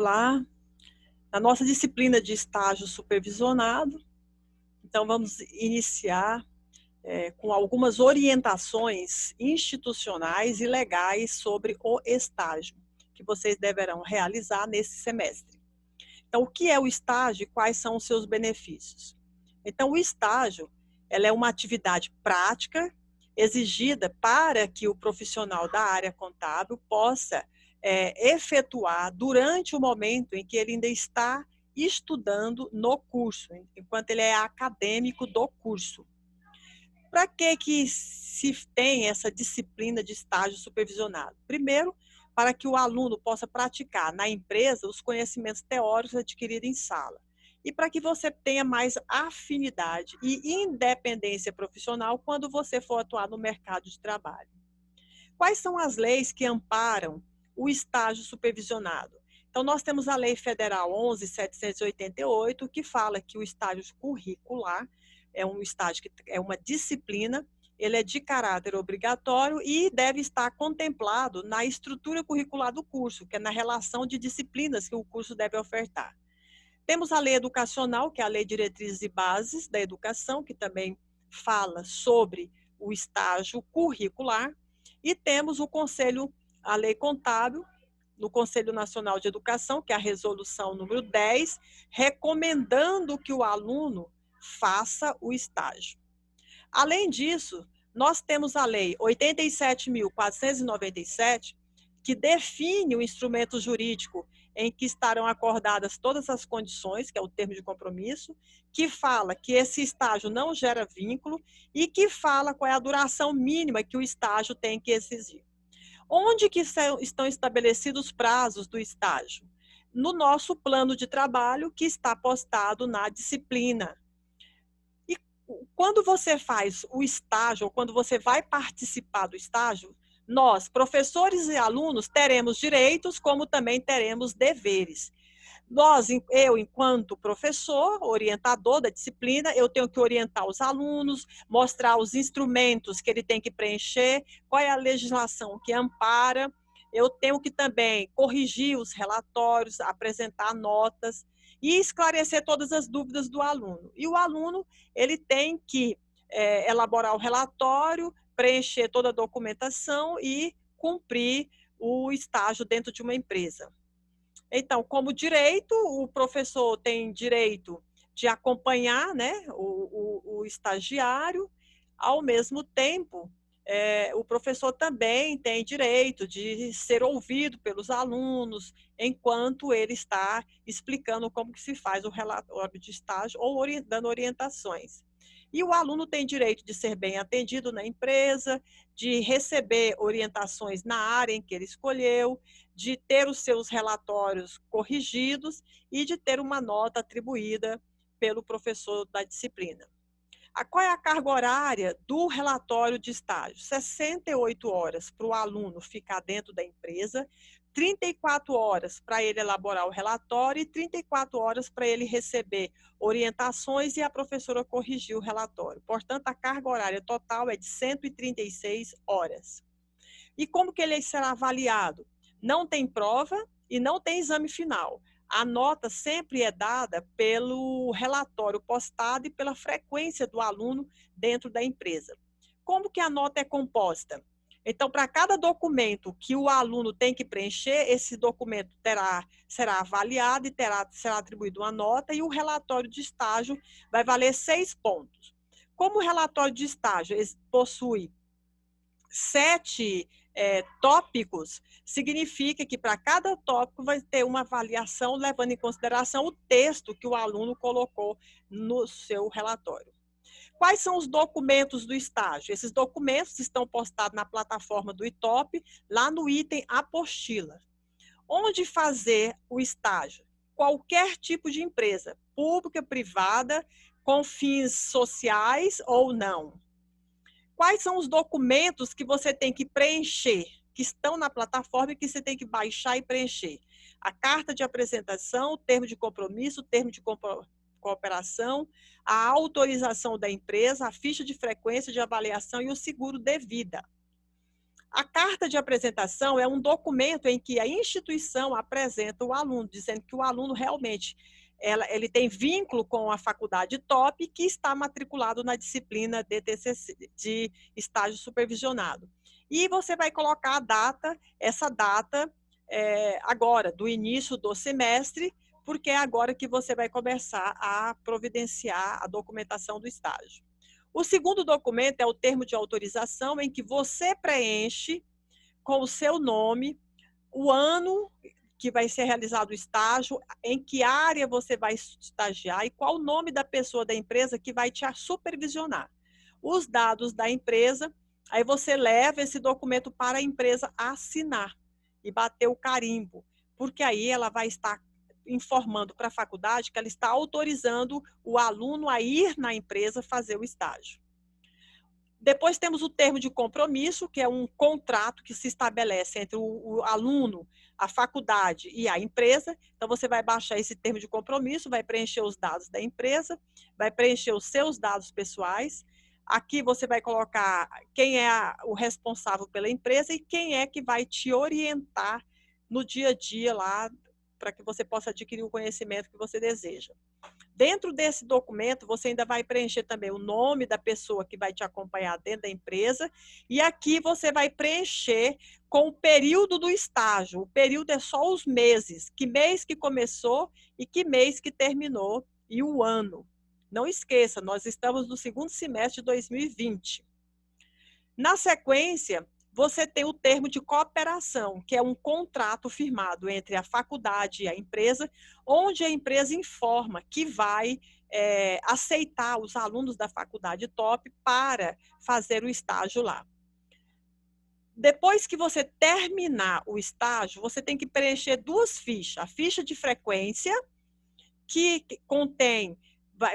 Olá, na nossa disciplina de estágio supervisionado, então vamos iniciar com algumas orientações institucionais e legais sobre o estágio, que vocês deverão realizar nesse semestre. Então, o que é o estágio e quais são os seus benefícios? Então, o estágio, ela é uma atividade prática exigida para que o profissional da área contábil possa efetuar durante o momento em que ele ainda está estudando no curso, enquanto ele é acadêmico do curso. Para que se tem essa disciplina de estágio supervisionado? Primeiro, para que o aluno possa praticar na empresa os conhecimentos teóricos adquiridos em sala. E para que você tenha mais afinidade e independência profissional quando você for atuar no mercado de trabalho. Quais são as leis que amparam o estágio supervisionado? Então, nós temos a Lei Federal 11.788, que fala que o estágio curricular é um estágio que é uma disciplina, ele é de caráter obrigatório e deve estar contemplado na estrutura curricular do curso, que é na relação de disciplinas que o curso deve ofertar. Temos a Lei Educacional, que é a Lei de Diretrizes e Bases da Educação, que também fala sobre o estágio curricular, e temos o Conselho, a Lei Contábil, no Conselho Nacional de Educação, que é a resolução número 10, recomendando que o aluno faça o estágio. Além disso, nós temos a Lei 87.497, que define o instrumento jurídico em que estarão acordadas todas as condições, que é o termo de compromisso, que fala que esse estágio não gera vínculo e que fala qual é a duração mínima que o estágio tem que exigir. Onde que estão estabelecidos os prazos do estágio? No nosso plano de trabalho, que está postado na disciplina. E quando você faz o estágio, ou quando você vai participar do estágio, nós, professores e alunos, teremos direitos, como também teremos deveres. Eu, enquanto professor, orientador da disciplina, eu tenho que orientar os alunos, mostrar os instrumentos que ele tem que preencher, qual é a legislação que ampara. Eu tenho que também corrigir os relatórios, apresentar notas e esclarecer todas as dúvidas do aluno. E o aluno, ele tem que elaborar o relatório, preencher toda a documentação e cumprir o estágio dentro de uma empresa. Então, como direito, o professor tem direito de acompanhar, né, o estagiário, ao mesmo tempo, o professor também tem direito de ser ouvido pelos alunos enquanto ele está explicando como que se faz o relatório de estágio ou dando orientações. E o aluno tem direito de ser bem atendido na empresa, de receber orientações na área em que ele escolheu, de ter os seus relatórios corrigidos e de ter uma nota atribuída pelo professor da disciplina. Qual é a carga horária do relatório de estágio? 68 horas para o aluno ficar dentro da empresa, 34 horas para ele elaborar o relatório e 34 horas para ele receber orientações e a professora corrigir o relatório. Portanto, a carga horária total é de 136 horas. E como que ele será avaliado? Não tem prova e não tem exame final. A nota sempre é dada pelo relatório postado e pela frequência do aluno dentro da empresa. Como que a nota é composta? Então, para cada documento que o aluno tem que preencher, esse documento será avaliado e será atribuído uma nota, e o relatório de estágio vai valer 6 pontos. Como o relatório de estágio possui 7 tópicos, significa que para cada tópico vai ter uma avaliação levando em consideração o texto que o aluno colocou no seu relatório. Quais são os documentos do estágio? Esses documentos estão postados na plataforma do ITOP, lá no item apostila. Onde fazer o estágio? Qualquer tipo de empresa, pública, privada, com fins sociais ou não. Quais são os documentos que você tem que preencher, que estão na plataforma e que você tem que baixar e preencher? A carta de apresentação, o termo de compromisso, o termo de cooperação, a autorização da empresa, a ficha de frequência de avaliação e o seguro de vida. A carta de apresentação é um documento em que a instituição apresenta o aluno, dizendo que o aluno realmente ele tem vínculo com a faculdade top que está matriculado na disciplina de TCC, de estágio supervisionado. E você vai colocar a data, essa data agora, do início do semestre, porque é agora que você vai começar a providenciar a documentação do estágio. O segundo documento é o termo de autorização, em que você preenche com o seu nome, o ano que vai ser realizado o estágio, em que área você vai estagiar e qual o nome da pessoa da empresa que vai te supervisionar. Os dados da empresa, aí você leva esse documento para a empresa assinar e bater o carimbo, porque aí ela vai estar informando para a faculdade que ela está autorizando o aluno a ir na empresa fazer o estágio. Depois temos o termo de compromisso, que é um contrato que se estabelece entre o aluno, a faculdade e a empresa. Então, você vai baixar esse termo de compromisso, vai preencher os dados da empresa, vai preencher os seus dados pessoais. Aqui você vai colocar quem é o responsável pela empresa e quem é que vai te orientar no dia a dia lá, para que você possa adquirir o conhecimento que você deseja. Dentro desse documento, você ainda vai preencher também o nome da pessoa que vai te acompanhar dentro da empresa, e aqui você vai preencher com o período do estágio. O período é só os meses, que mês que começou e que mês que terminou, e o ano. Não esqueça, nós estamos no segundo semestre de 2020. Na sequência, você tem o termo de cooperação, que é um contrato firmado entre a faculdade e a empresa, onde a empresa informa que vai aceitar os alunos da faculdade top para fazer o estágio lá. Depois que você terminar o estágio, você tem que preencher duas fichas. A ficha de frequência, que contém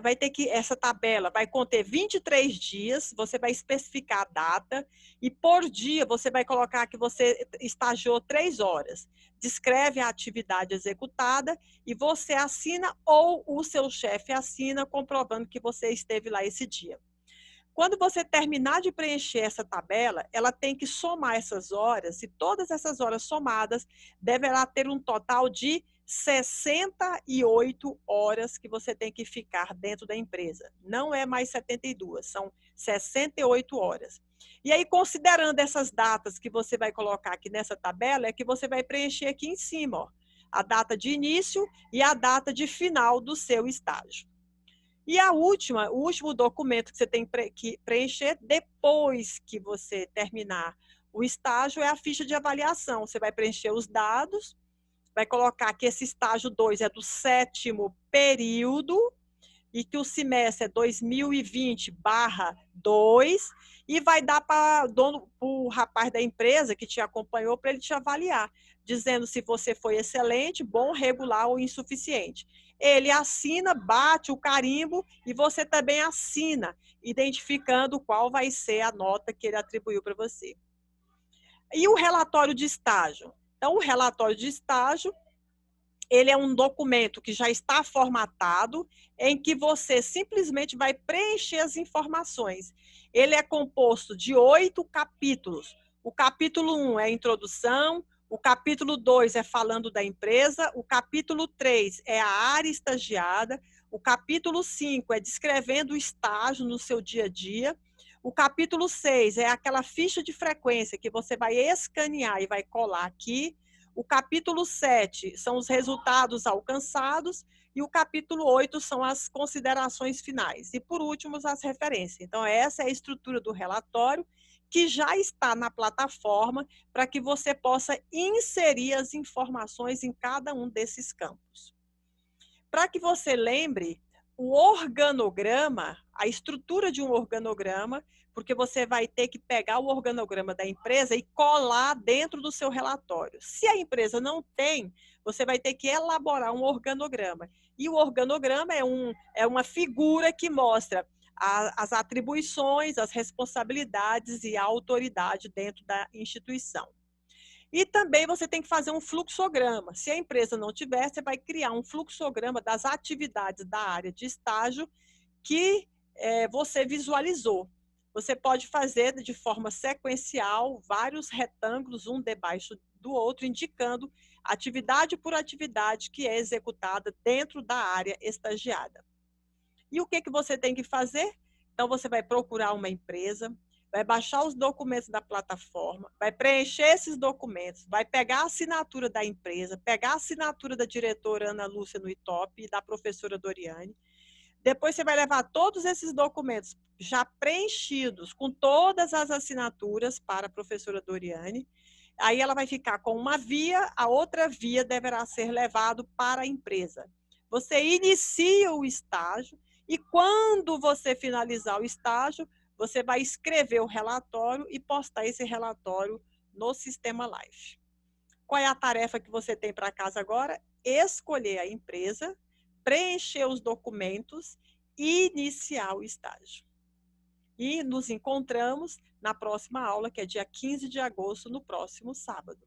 vai ter que, essa tabela vai conter 23 dias, você vai especificar a data, e por dia você vai colocar que você estagiou 3 horas. Descreve a atividade executada e você assina ou o seu chefe assina, comprovando que você esteve lá esse dia. Quando você terminar de preencher essa tabela, ela tem que somar essas horas, e todas essas horas somadas deverá ter um total de 68 horas que você tem que ficar dentro da empresa. Não é mais 72, são 68 horas. E aí, considerando essas datas que você vai colocar aqui nessa tabela, é que você vai preencher aqui em cima, ó, a data de início e a data de final do seu estágio. E o último documento que você tem que preencher depois que você terminar o estágio é a ficha de avaliação. Você vai preencher os dados, vai colocar que esse estágio 2 é do 7º período e que o semestre é 2020/2 e vai dar para o rapaz da empresa que te acompanhou para ele te avaliar, dizendo se você foi excelente, bom, regular ou insuficiente. Ele assina, bate o carimbo e você também assina, identificando qual vai ser a nota que ele atribuiu para você. E o relatório de estágio? Então, o relatório de estágio, ele é um documento que já está formatado, em que você simplesmente vai preencher as informações. Ele é composto de 8 capítulos. O capítulo 1 é a introdução, o capítulo 2 é falando da empresa, o capítulo 3 é a área estagiada, o capítulo 5 é descrevendo o estágio no seu dia a dia, o capítulo 6 é aquela ficha de frequência que você vai escanear e vai colar aqui, o capítulo 7 são os resultados alcançados e o capítulo 8 são as considerações finais. E, por último, as referências. Então, essa é a estrutura do relatório, que já está na plataforma para que você possa inserir as informações em cada um desses campos. Para que você lembre, o organograma, a estrutura de um organograma, porque você vai ter que pegar o organograma da empresa e colar dentro do seu relatório. Se a empresa não tem, você vai ter que elaborar um organograma. E o organograma é uma figura que mostra as atribuições, as responsabilidades e a autoridade dentro da instituição. E também você tem que fazer um fluxograma. Se a empresa não tiver, você vai criar um fluxograma das atividades da área de estágio que você visualizou. Você pode fazer de forma sequencial vários retângulos, um debaixo do outro, indicando atividade por atividade que é executada dentro da área estagiada. E o que, que você tem que fazer? Então, você vai procurar uma empresa, vai baixar os documentos da plataforma, vai preencher esses documentos, vai pegar a assinatura da empresa, pegar a assinatura da diretora Ana Lúcia no ITOP e da professora Doriane. Depois você vai levar todos esses documentos já preenchidos, com todas as assinaturas para a professora Doriane. Aí ela vai ficar com uma via, a outra via deverá ser levado para a empresa. Você inicia o estágio e quando você finalizar o estágio, você vai escrever o relatório e postar esse relatório no Sistema Life. Qual é a tarefa que você tem para casa agora? Escolher a empresa, preencher os documentos e iniciar o estágio. E nos encontramos na próxima aula, que é dia 15 de agosto, no próximo sábado.